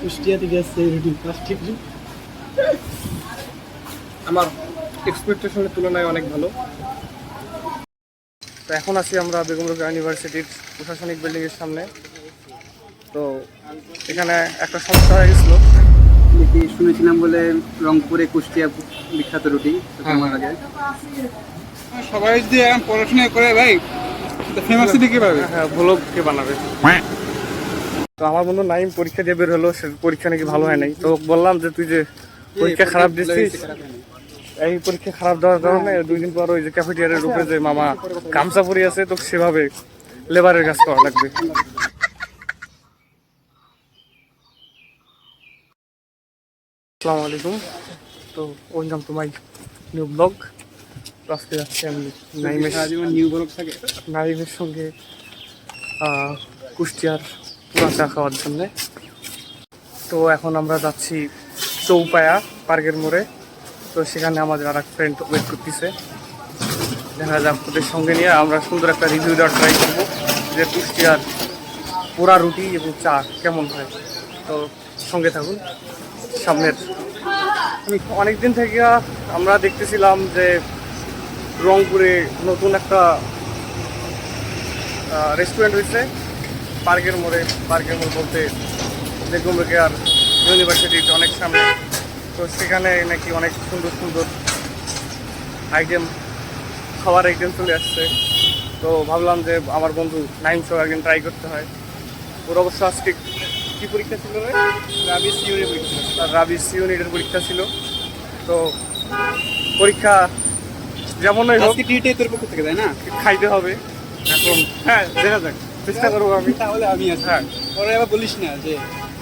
কুষ্টিয়া থেকে আসছে রুটি প্লাস্টিক। আমার এক্সপেকটেশনের তুলনায় অনেক ভালো। তো এখন আছি আমরা বেগম রোকেয়া ইউনিভার্সিটির প্রশাসনিক বিল্ডিংয়ের সামনে। তো এখানে একটা সমস্যা হয়ে গেছিলো, শুনেছিলাম বলে রংপুরে কুষ্টিয়া বিখ্যাত রুটি কেমন লাগে? সবাই যদি এখন পড়াশোনা করে ভাই ফেমাস সিটি কিভাবে? হ্যাঁ, ভ্লগ কে বানাবে? তো আমার বন্ধু নাইম পরীক্ষা দিয়ে বের হলো, সে পরীক্ষা নাকি ভালো হয় নাই। তো বললাম যে তুই যে পরীক্ষা খারাপ দিচ্ছিস, এই পরীক্ষা খারাপ দেওয়ার কারণে 2 দিন পর ওই যে ক্যাফেটেরিয়ার উপরে যে মামা গামছা পরে আছে, তো সেভাবে লেবারের কাজ করা লাগবে। আসসালামু আলাইকুম। তো welcome to my new blog. তো আজকে যাচ্ছি আমি নাইমের সঙ্গে কুষ্টিয়ার পুরা চা খাওয়ার জন্যে। তো এখন আমরা যাচ্ছি চৌপায়া পার্কের মোড়ে। তো সেখানে আমাদের আর এক ফ্রেন্ড ওয়েট করতেছে। দেখা যাক, ওদের সঙ্গে নিয়ে আমরা সুন্দর একটা রিভিউ দেওয়ার ট্রাই করবো যে কুষ্টিয়ার পোড়া রুটি এবং চা কেমন হয়। তো সঙ্গে থাকুন। সামনের অনেকদিন থেকে আমরা দেখতেছিলাম যে রংপুরে নতুন একটা রেস্টুরেন্ট হয়েছে পার্কের মোড়ে। পার্কের মোড় বলতে বেগম রোকেয়া ইউনিভার্সিটির অনেক সামনে। তো সেখানে নাকি অনেক সুন্দর সুন্দর আইটেম, খাবার আইটেম চলে আসছে। তো ভাবলাম যে আমার বন্ধু নাইম সহ একদিন ট্রাই করতে হয়। ওর অবশ্য আজকে কী পরীক্ষা ছিল রে? রাবিস ইউনিটের পরীক্ষা ছিল। তো পরীক্ষা যেমনই হোক তোর পক্ষ থেকে তাই না? খাইতে হবে এখন। হ্যাঁ, দেখা যাক, চেষ্টা করবো আমি। তাহলে আমি আছি। হ্যাঁ, পরে আবার বলিস না যে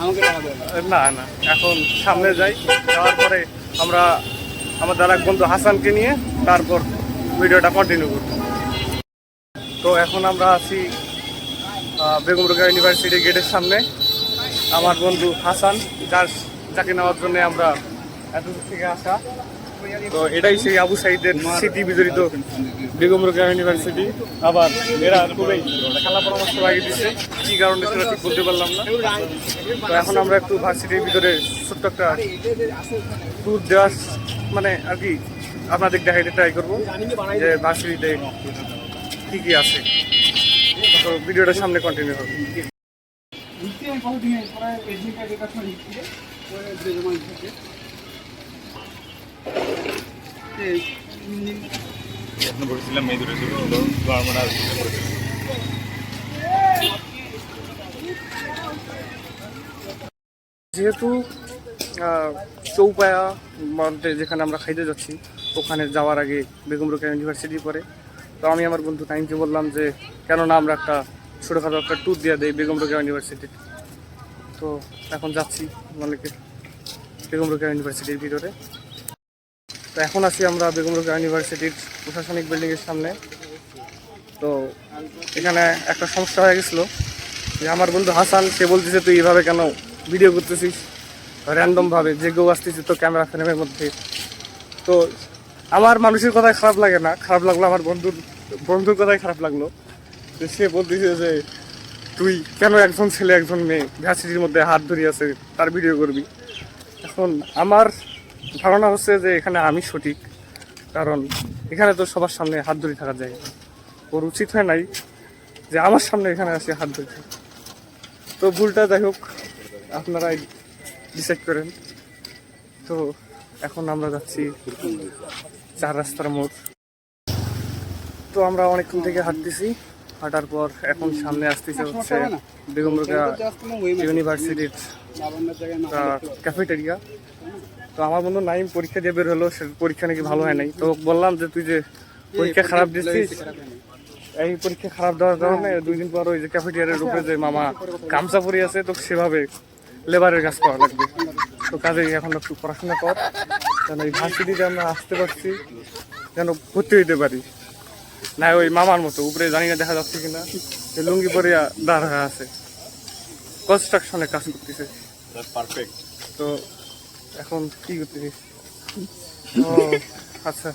আমাকে টাকা দেবে। না না, এখন সামনে যাই, যাওয়ার পরে আমরা আমাদের আর এক বন্ধু হাসানকে নিয়ে তারপর ভিডিওটা কন্টিনিউ করব। তো এখন আমরা আছি বেগম রোকেয়া ইউনিভার্সিটি গেটের সামনে। আমার বন্ধু হাসান, যাকে নেওয়ার জন্য আমরা এত দূর থেকে আসা। তো এটাই সেই আবু সাইদের স্মৃতি বিজড়িত বেগম রোকেয়া ইউনিভার্সিটি। আবার এরা খুবই খেলা পরামর্শ লাগিয়ে দিচ্ছে, কী কারণে সেটা ঠিক বলতে পারলাম না। তো এখন আমরা একটু ভার্সিটির ভিতরে ছোট্ট একটা ট্যুর দেওয়ার মানে আর কি আপনাদের দেখাইতে ট্রাই করবো যে ভার্সিটিতে কী কী আছে। তো ভিডিওটা সামনে কন্টিনিউ হবে। যেহেতু চৌপায়া মধ্যে যেখানে আমরা খাইতে যাচ্ছি, ওখানে যাওয়ার আগে বেগম রোকেয়া ইউনিভার্সিটি পড়ে। তো আমি আমার বন্ধু নাইমকে বললাম যে কেননা আমরা একটা ছোটোখাটো একটা ট্যুর দিয়ে দেই বেগম রোকেয়া ইউনিভার্সিটির। তো এখন যাচ্ছি অনেকে বেগম রোকেয়া ইউনিভার্সিটির ভিতরে। তো এখন আছি আমরা বেগম রোকেয়া ইউনিভার্সিটির প্রশাসনিক বিল্ডিংয়ের সামনে। তো এখানে একটা সমস্যা হয়ে গেছিলো যে আমার বন্ধু হাসান, সে বলতেছে তুই এইভাবে কেন ভিডিও করতেছিস র্যান্ডমভাবে, যে কেউ আসতেছিস তো ক্যামেরা ফ্রেমের মধ্যে। তো আমার মানুষের কথায় খারাপ লাগে না, খারাপ লাগলো আমার বন্ধুর কথায় খারাপ লাগলো। যে সে বলতেছে যে তুই কেন একজন ছেলে একজন মেয়ে ভার্সিটির মধ্যে হাত ধরিয়ে আছে তার ভিডিও করবি। এখন আমার ধারণা হচ্ছে যে এখানে আমি সঠিক, কারণ এখানে তো সবার সামনে হাত ধরে থাকা যায়। ওর উচিত হয় নাই যে আমার সামনে এখানে আসে হাত ধরতে। তো ভুলটা যাই হোক আপনারাই ডিসাইড করেন। তো এখন আমরা যাচ্ছি 4 রাস্তার মোড়। তো আমরা অনেকক্ষণ থেকে হাঁটতেছি, হাঁটার পর এখন সামনে আসতেছে হচ্ছে বেগম রোকেয়া ইউনিভার্সিটির ক্যাফেটেরিয়া। তো আমার বন্ধু নাইম পরীক্ষা দিয়ে বের হলো, সে পরীক্ষা নাকি ভালো হয় নাই। তো বললাম যে তুই যে পরীক্ষা খারাপ দিচ্ছিস, এই পরীক্ষা খারাপ দেওয়ার কারণে 2 দিন পর ওই যে ক্যাফেটেরিয়ার উপরে যে মামা গামছা পরে আছে, তো সেভাবে লেবারের কাজ করা লাগবে। তো কাজেই এখন একটু পড়াশোনা কর, যেন এই ভার্সিটিতে আমরা আসতে পারছি, যেন ভর্তি হইতে পারি। না ওই মামার মতো উপরে জানি না দেখা যাচ্ছে কিনা, লুঙ্গি পরে দাঁড় হয়ে আছে, কনস্ট্রাকশনে কাজ করতেছে। তো এখন কি করতেছিস? ও আচ্ছা,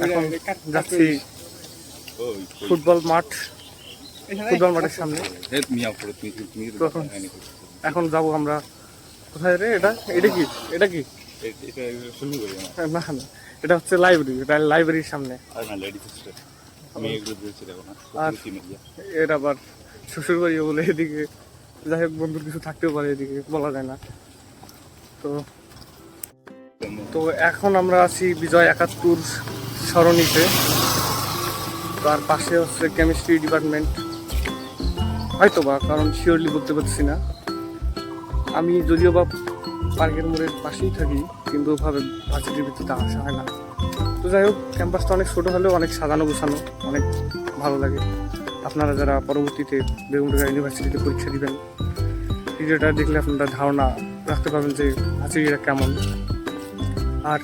এখন যাচ্ছি ফুটবল মাঠ ফুটবল মাঠের সামনে। তো এখন যাব আমরা কোথায় রে? এটা কি না না, এটা হচ্ছে লাইব্রেরি, এটা লাইব্রেরির সামনে। আর এর আবার শ্বশুর বাড়ি বলে এদিকে, যাই হোক বন্ধুর কিছু থাকতেও পারে, এদিকে বলা যায় না। তো এখন আমরা আছি বিজয় 71 সরণিতে। তার পাশে হচ্ছে কেমিস্ট্রি ডিপার্টমেন্ট হয়তো বা, কারণ শিওরলি বলতে পারছি না। আমি যদিও বা পার্কের মোড়ের পাশেই থাকি, কিন্তু ওভাবে ভার্সিটির ভিতরে আসা হয় না। তো যাই হোক, ক্যাম্পাসটা অনেক ছোটো হলেও অনেক সাজানো গোছানো, অনেক ভালো লাগে। আপনারা যারা পরবর্তীতে বেগমরোকেয়া ইউনিভার্সিটিতে পরীক্ষা দিবেন, ভিডিওটা দেখলে আপনারা ধারণা রাখতে পারবেন যে ভার্সিটিটা কেমন। আর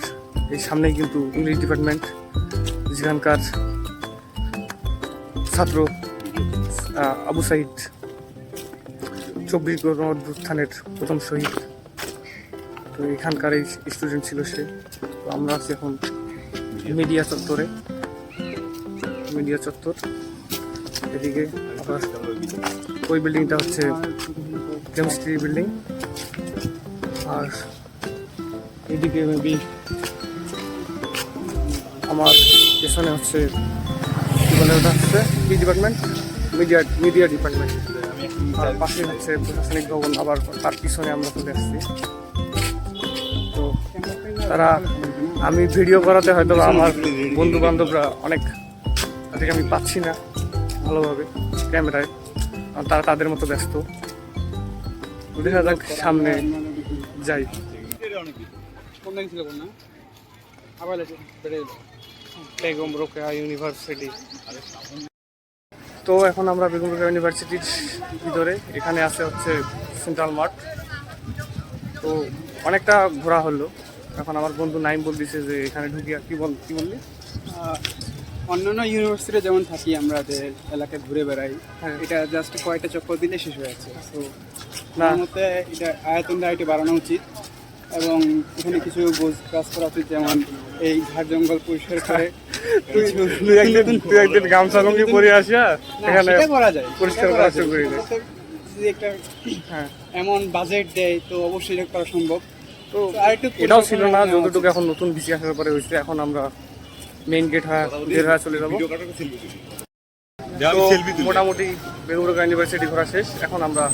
এই সামনেই কিন্তু ইংলিশ ডিপার্টমেন্ট, যেখানকার ছাত্র আবু সাইদ 24 গণঅভ্যুত্থানের প্রথম শহীদ। তো এখানকার এই স্টুডেন্ট ছিল সে। তো আমরা আছি এখন মিডিয়া চত্বর। এদিকে আবার ওই বিল্ডিংটা হচ্ছে কেমিস্ট্রি বিল্ডিং, আর এদিকে মেবি আমার পেছনে হচ্ছে কি বলে ওটা হচ্ছে কি ডিপার্টমেন্ট, মিডিয়া ডিপার্টমেন্ট। আর পাশে হচ্ছে প্রশাসনিক ভবন, আবার তার পিছনে আমরা চলে আসছি। তো তারা, আমি ভিডিও করাতে হয়তো আমার বন্ধু বান্ধবরা অনেক, তাদেরকে আমি পাচ্ছি না ভালোভাবে ক্যামেরায়, তারা তাদের মতো ব্যস্ত। দেখা যাক সামনে যাই। বেগমরোকেয়া ইউনিভার্সিটি। তো এখন আমরা বেগমরোকেয়া ইউনিভার্সিটির ভিতরে, এখানে আছে হচ্ছে সেন্ট্রাল মাঠ। তো অনেকটা ঘোরা হলো। এখন আমার বন্ধু নাইম বলতেছে যে এখানে ঢুকিয়া কি বললি? অন্যান্য ইউনিভার্সিটি যেমন থাকি আমরা যে এলাকায় ঘুরে বেড়াই, হ্যাঁ। এটা জাস্ট কয়েকটা চক্কর দিলে শেষ হয়ে যাচ্ছে। তো না। আমার মতে এটা আয়তনটা একটু বাড়ানো উচিত, এবং এখানে কিছু কাজ করা উচিত, যেমন এই ঝাড় জঙ্গল পরিষ্কার করে তুই একদিন গামছা লুঙ্গি পরে আসিয়া এখানে সেটা করা যায়, পরিষ্কার করা শুরু করে দে। যদি একটা হ্যাঁ, এমন বাজেট দেয় তো অবশ্যই এটা করা সম্ভব। তো আরেকটু এটাও ছিল না, পরিকল্পনা নেওয়া যতটুকু এখন নতুন বিসি আসার পরে হয়েছে। এখন আমরা মেইন গেট হয়ে চলে যাবো। তো মোটামুটি বেগমরোকেয়া ইউনিভার্সিটি ঘোরা শেষ। এখন আমরা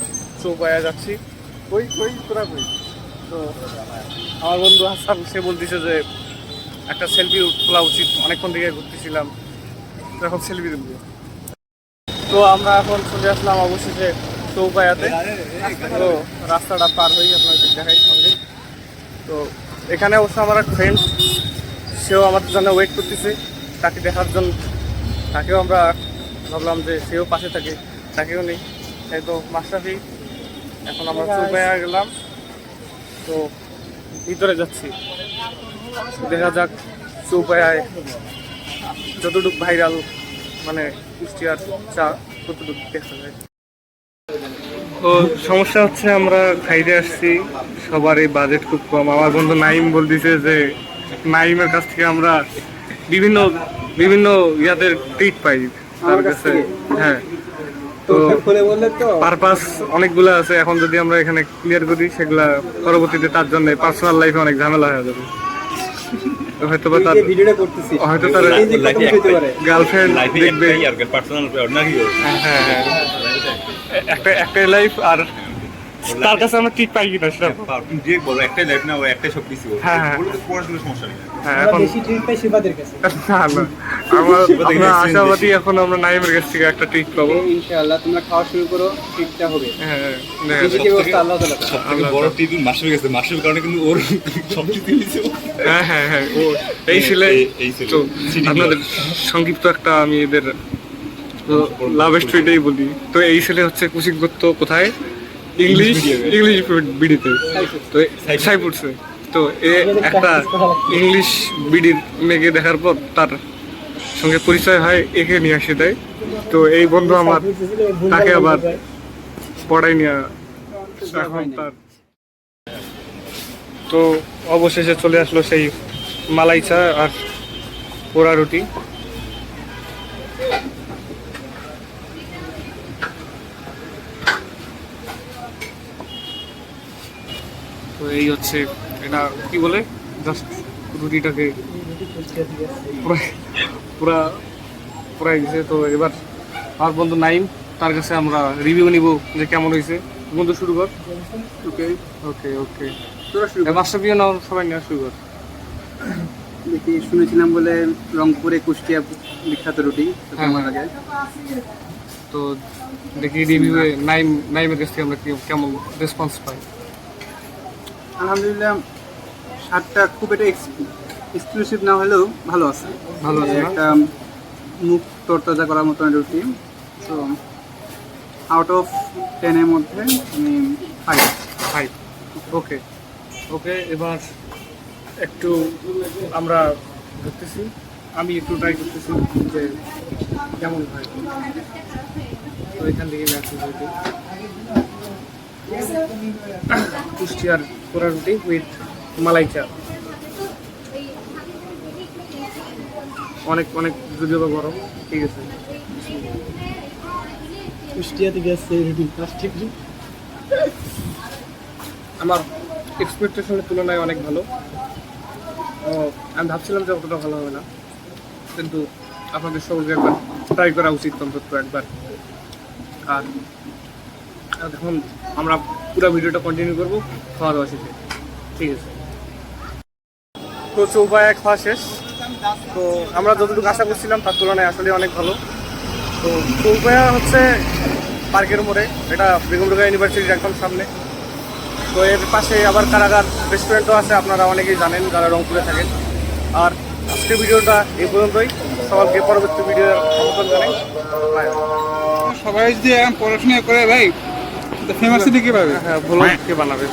চৌপায়া যাচ্ছি। কই তোরা কই? তো আমার বন্ধু হাসান সে বলতেছে যে একটা সেলফি তোলা উচিত, অনেকক্ষণ থেকে ঘুরতেছিলাম, তো এখন সেলফি তুলবো। তো আমরা এখন চলে আসলাম অবশেষে চৌপায়াতে। তো রাস্তাটা পার হয়ে আপনাদের দেখাই সঙ্গে। তো এখানে অবশ্য আমার এক ফ্রেন্ড, সেও আমাদের জন্য ওয়েট করতেছে তাকে দেখার জন্য। তাকেও আমরা ভাবলাম যে সেও পাশে থাকে, তাকেও নেই। তাই তো মাশরাফি, এখন আমরা চৌপায়া গেলাম। তো ভিতরে যাচ্ছি, দেখা যাক চৌপায়ায় যতটুকু ভাইরাল মানে কুষ্টিয়ার চা ততটুকু দেখা যায়। তো সমস্যা হচ্ছে আমরা খাইতে আসছি, সবারই বাজেট খুব কম। আমার বন্ধু নাইম বলতেছে যে নাইমের কাছ থেকে আমরা বিভিন্ন ইয়াদের ট্রিট পাই তার কাছে। হ্যাঁ, তো পারপাস অনেকগুলো আছে। এখন যদি আমরা এখানে ক্লিয়ার করি, সেগুলা পরবর্তীতে তার জন্য পার্সোনাল লাইফে অনেক ঝামেলা হয়ে যাবে। হয়তো বা তার গার্লফ্রেন্ড দেখবে। হ্যাঁ, একটাই লাইফ, আর তার কাছে আমরা ঠিক পাই কিনা সেটা। আমরা আশাবাদী এখন আমরা নাইমের কাছ থেকে একটা ট্রিট পাবো ইনশাআল্লাহ। তোমরা খাওয়া শুরু করো, ট্রিটটা হবে। হ্যাঁ, বড় টিভি মাসের গেছে, মাসের কারণে কিন্তু ওর হ্যাঁ ও এই ছেলে। তো আপনাদের সংক্ষিপ্ত একটা আমি এদের লাভ স্টোরিটাই বলি। তো এই ছেলে হচ্ছে কোচিং করতো কোথায়, ইংলিশ বিডিতে, তো সাইপুরসে। তো এ একটা ইংলিশ বিডির মেয়েকে দেখার পর তার সঙ্গে পরিচয় হয়, একে নিয়ে আসে দেয়। তো এই বন্ধু আমার তাকে আবার পড়াই নিয়ে এখন তার। তো অবশেষে চলে আসলো সেই মালাই চা আর পোড়া রুটি। তো এই হচ্ছে এটা কি বলে জাস্ট রুটিটাকে পুরা পুরাই দিছে। তো এবার আমার বন্ধু নাইম, তার কাছে আমরা রিভিউ নিব যে কেমন হয়েছে। বন্ধু শুরু কর। ওকে, ওকে ওকে, তোরা শুরু কর। মাস্টার পিও নাও, সবাই নেওয়া শুরু কর। দেখি শুনেছিলাম বলে রংপুরে কুষ্টিয়া বিখ্যাত রুটি, তো হ্যাঁ। কেমন লাগে? তো দেখি রিভিউয়ে নাইমের কাছ থেকে আমরা কেমন রেসপন্স পাই। আলহামদুলিল্লাহ, স্বাদটা খুব একটা এক্সক্লুসিভ না হলেও ভালো আছে। ভালো আছে না? একটা মুখ তরতাজা করার মতন রুটি। তো আউট অফ 10 এর মধ্যে আমি 5। হাই, ওকে ওকে। এবার একটু আমরা ধরতেছি, আমি একটু ট্রাই করতেছি যে কেমন হয়। তো এখান থেকে ম্যাথ হইতে কুষ্টিয়ার পোড়া রুটি উইথ মালাই চা, অনেক অনেক যদিও বা গরম। ঠিক আছে, কুষ্টিয়া থেকে আসছে রুটি আমার এক্সপেকটেশনের তুলনায় অনেক ভালো। আমি ভাবছিলাম যে অতটা ভালো হবে না, কিন্তু আপনাদের সকলকে একবার ট্রাই করা উচিত অন্তত একবার। আর এখন আমরা পুরো ভিডিওটা কন্টিনিউ করবো খাওয়া দাওয়া শেষে। ঠিক আছে, তো চৌপায় এক খাওয়া শেষ। তো আমরা যতটুকু আশা করছিলাম তার তুলনায় আসলে অনেক ভালো। তো চৌপায়া হচ্ছে পার্কের মোড়ে, এটা বেগম রোকেয়া ইউনিভার্সিটির একদম সামনে। তো এর পাশে আবার কারাগার রেস্টুরেন্টও আছে, আপনারা অনেকেই জানেন যারা রংপুরে থাকেন। আর আজকের ভিডিওটা এই পর্যন্তই, সবাইকে পরবর্তী ভিডিও আমন্ত্রণ জানাই। বাই। সবাই যদি এখন পড়াশোনা করে ভাই, ফেমাস সিটি কিভাবে? হ্যাঁ, ভ্লগ কে বানাবে?